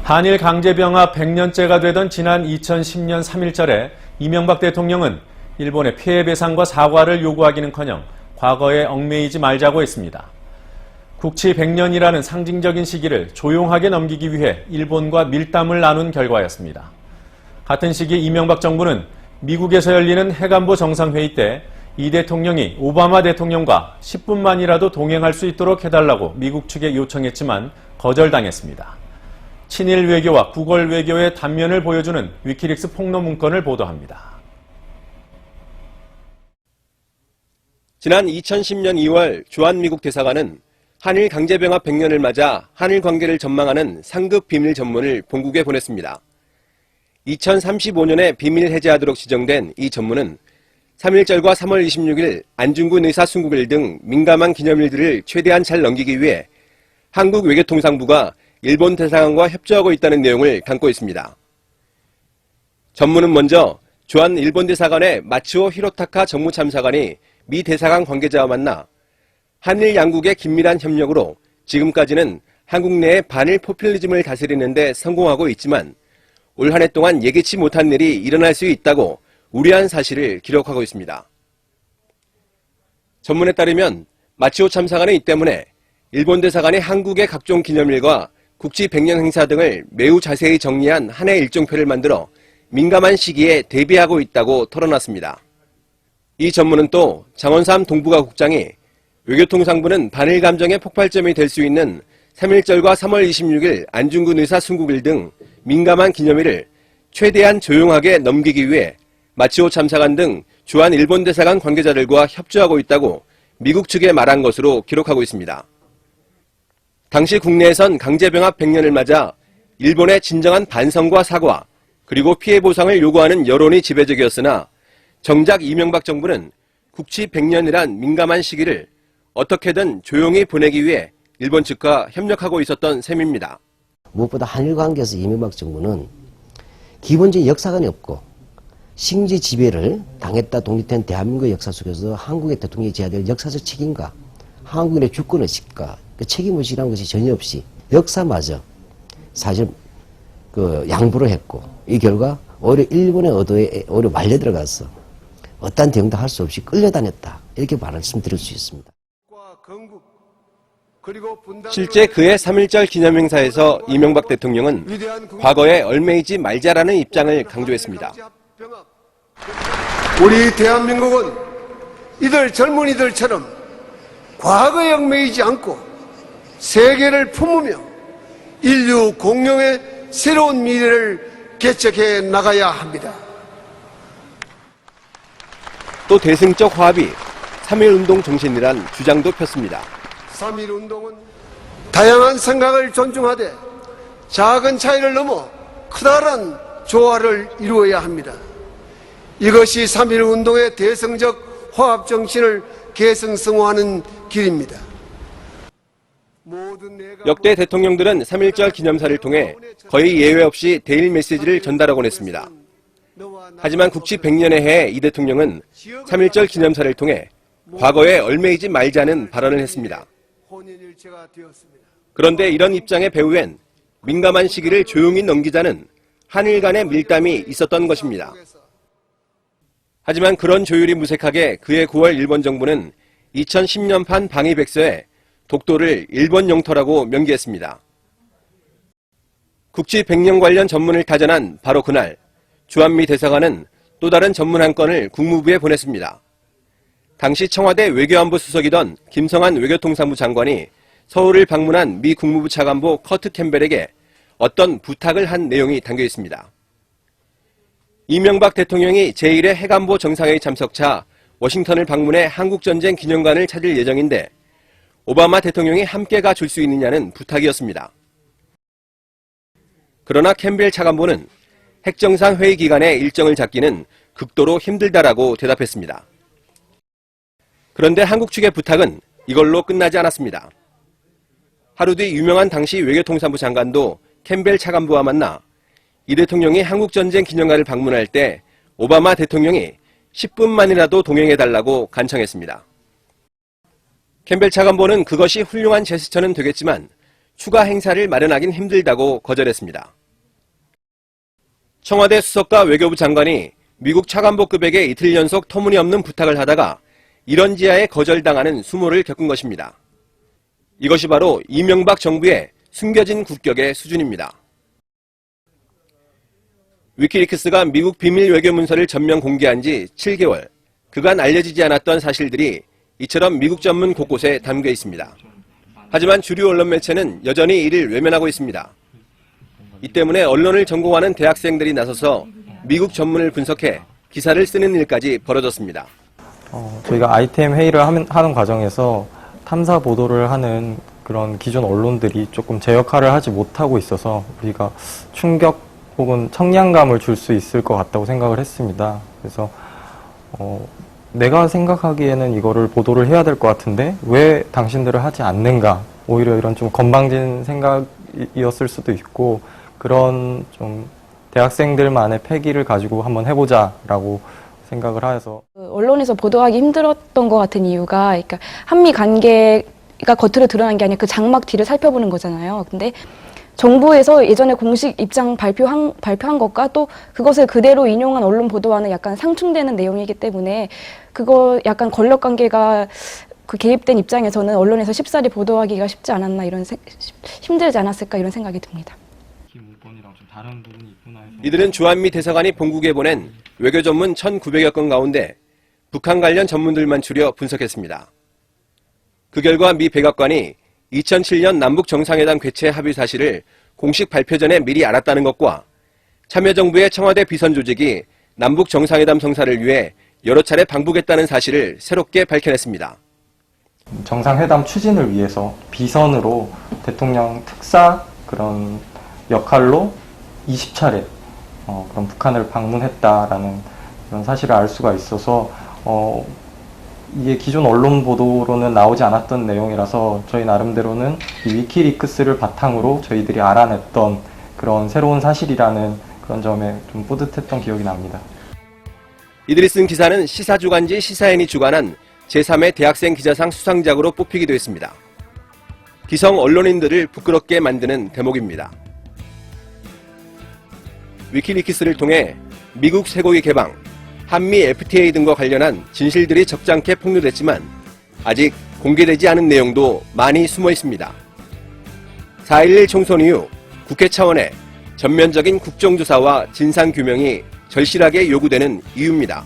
한일 강제병합 100년째가 되던 지난 2010년 3일절에 이명박 대통령은 일본의 피해배상과 사과를 요구하기는커녕 과거에 얽매이지 말자고 했습니다. 국치 100년이라는 상징적인 시기를 조용하게 넘기기 위해 일본과 밀담을 나눈 결과였습니다. 같은 시기 이명박 정부는 미국에서 열리는 해관보 정상회의 때 이 대통령이 오바마 대통령과 10분만이라도 동행할 수 있도록 해달라고 미국 측에 요청했지만 거절당했습니다. 친일 외교와 구걸 외교의 단면을 보여주는 위키릭스 폭로 문건을 보도합니다. 지난 2010년 2월 주한 미국 대사관은 한일 강제병합 100년을 맞아 한일 관계를 전망하는 상급 비밀 전문을 본국에 보냈습니다. 2035년에 비밀 해제하도록 지정된 이 전문은 3.1절과 3월 26일 안중근 의사 순국일 등 민감한 기념일들을 최대한 잘 넘기기 위해 한국 외교통상부가 일본 대사관과 협조하고 있다는 내용을 담고 있습니다. 전문은 먼저 주한 일본 대사관의 마츠오 히로타카 정무참사관이 미 대사관 관계자와 만나 한일 양국의 긴밀한 협력으로 지금까지는 한국 내의 반일 포퓰리즘을 다스리는 데 성공하고 있지만 올 한 해 동안 예기치 못한 일이 일어날 수 있다고 우려한 사실을 기록하고 있습니다. 전문에 따르면 마츠오 참사관은 이 때문에 일본 대사관이 한국의 각종 기념일과 국치 100년 행사 등을 매우 자세히 정리한 한 해 일정표를 만들어 민감한 시기에 대비하고 있다고 털어놨습니다. 이 전문은 또 장원삼 동북아 국장이 외교통상부는 반일 감정의 폭발점이 될 수 있는 3.1절과 3월 26일 안중근 의사 순국일 등 민감한 기념일을 최대한 조용하게 넘기기 위해 마츠오 참사관 등 주한 일본 대사관 관계자들과 협조하고 있다고 미국 측에 말한 것으로 기록하고 있습니다. 당시 국내에선 강제병합 100년을 맞아 일본의 진정한 반성과 사과 그리고 피해 보상을 요구하는 여론이 지배적이었으나 정작 이명박 정부는 국치 100년이란 민감한 시기를 어떻게든 조용히 보내기 위해 일본 측과 협력하고 있었던 셈입니다. 무엇보다 한일 관계에서 이명박 정부는 기본적인 역사관이 없고 식민지 지배를 당했다 독립된 대한민국의 역사 속에서 한국의 대통령이 져야 될 역사적 책임과 한국인의 주권의식과 그 책임의식이라는 것이 전혀 없이 역사마저 사실 양보를 했고 이 결과 오히려 일본의 의도에 오히려 말려 들어가서 어떠한 대응도 할 수 없이 끌려다녔다 이렇게 말씀드릴 수 있습니다. 실제 그의 3.1절 기념행사에서 이명박 대통령은 과거에 얽매이지 말자라는 입장을 강조했습니다. 우리 대한민국은 이들 젊은이들처럼 과거에 얽매이지 않고 세계를 품으며 인류 공룡의 새로운 미래를 개척해 나가야 합니다. 또 대승적 화합이 3.1운동 정신이란 주장도 폈습니다. 3.1운동은 다양한 생각을 존중하되 작은 차이를 넘어 커다란 조화를 이루어야 합니다. 이것이 3.1운동의 대승적 화합 정신을 계승성화하는 길입니다. 역대 대통령들은 3.1절 기념사를 통해 거의 예외 없이 대일 메시지를 전달하곤 했습니다. 하지만 국치 100년의 해에 이 대통령은 3.1절 기념사를 통해 과거에 얽매이지 말자는 발언을 했습니다. 그런데 이런 입장의 배후엔 민감한 시기를 조용히 넘기자는 한일 간의 밀담이 있었던 것입니다. 하지만 그런 조율이 무색하게 그해 9월 일본 정부는 2010년판 방위백서에 독도를 일본 영토라고 명기했습니다. 국치 100년 관련 전문을 타전한 바로 그날 주한미 대사관은 또 다른 전문 한 건을 국무부에 보냈습니다. 당시 청와대 외교안보 수석이던 김성한 외교통상부 장관이 서울을 방문한 미 국무부 차관보 커트 캠벨에게 어떤 부탁을 한 내용이 담겨 있습니다. 이명박 대통령이 제1회 해관보 정상회의 참석차 워싱턴을 방문해 한국전쟁 기념관을 찾을 예정인데 오바마 대통령이 함께 가줄 수 있느냐는 부탁이었습니다. 그러나 캠벨 차관보는 핵정상 회의 기간에 일정을 잡기는 극도로 힘들다라고 대답했습니다. 그런데 한국 측의 부탁은 이걸로 끝나지 않았습니다. 하루 뒤 유명한 당시 외교통상부 장관도 캠벨 차관보와 만나 이 대통령이 한국전쟁 기념관을 방문할 때 오바마 대통령이 10분만이라도 동행해달라고 간청했습니다. 캠벨 차관보는 그것이 훌륭한 제스처는 되겠지만 추가 행사를 마련하긴 힘들다고 거절했습니다. 청와대 수석과 외교부 장관이 미국 차관보급에게 이틀 연속 터무니없는 부탁을 하다가 이런 지하에 거절당하는 수모를 겪은 것입니다. 이것이 바로 이명박 정부의 숨겨진 국격의 수준입니다. 위키리크스가 미국 비밀 외교 문서를 전면 공개한 지 7개월, 그간 알려지지 않았던 사실들이 이처럼 미국 전문 곳곳에 담겨 있습니다. 하지만 주류 언론 매체는 여전히 이를 외면하고 있습니다. 이 때문에 언론을 전공하는 대학생들이 나서서 미국 전문을 분석해 기사를 쓰는 일까지 벌어졌습니다. 저희가 ITM 회의를 하는 과정에서 탐사 보도를 하는 그런 기존 언론들이 조금 제 역할을 하지 못하고 있어서 우리가 충격 혹은 청량감을 줄 수 있을 것 같다고 생각을 했습니다. 그래서 내가 생각하기에는 이거를 보도를 해야 될 것 같은데 왜 당신들을 하지 않는가, 오히려 이런 좀 건방진 생각이었을 수도 있고, 그런 좀 대학생들만의 패기를 가지고 한번 해보자라고 생각을 해서. 언론에서 보도하기 힘들었던 것 같은 이유가, 그러니까 한미 관계가 겉으로 드러난 게 아니라 그 장막 뒤를 살펴보는 거잖아요. 근데 정부에서 예전에 공식 입장 발표한 것과 또 그것을 그대로 인용한 언론 보도와는 약간 상충되는 내용이기 때문에 그거 약간 권력 관계가 그 개입된 입장에서는 언론에서 쉽사리 보도하기가 쉽지 않았나, 힘들지 않았을까 이런 생각이 듭니다. 이들은 주한미 대사관이 본국에 보낸 외교 전문 1,900여 건 가운데 북한 관련 전문들만 추려 분석했습니다. 그 결과 미 백악관이 2007년 남북 정상회담 개최 합의 사실을 공식 발표 전에 미리 알았다는 것과 참여정부의 청와대 비선 조직이 남북 정상회담 성사를 위해 여러 차례 방북했다는 사실을 새롭게 밝혀냈습니다. 정상회담 추진을 위해서 비선으로 대통령 특사 그런 역할로 20차례 그런 북한을 방문했다라는 그런 사실을 알 수가 있어서 이게 기존 언론 보도로는 나오지 않았던 내용이라서 저희 나름대로는 이 위키리크스를 바탕으로 저희들이 알아냈던 그런 새로운 사실이라는 그런 점에 좀 뿌듯했던 기억이 납니다. 이들이 쓴 기사는 시사주간지 시사인이 주관한 제3회 대학생 기자상 수상작으로 뽑히기도 했습니다. 기성 언론인들을 부끄럽게 만드는 대목입니다. 위키리크스를 통해 미국 쇠고기 개방, 한미 FTA 등과 관련한 진실들이 적잖게 폭로됐지만 아직 공개되지 않은 내용도 많이 숨어 있습니다. 4.11 총선 이후 국회 차원의 전면적인 국정조사와 진상규명이 절실하게 요구되는 이유입니다.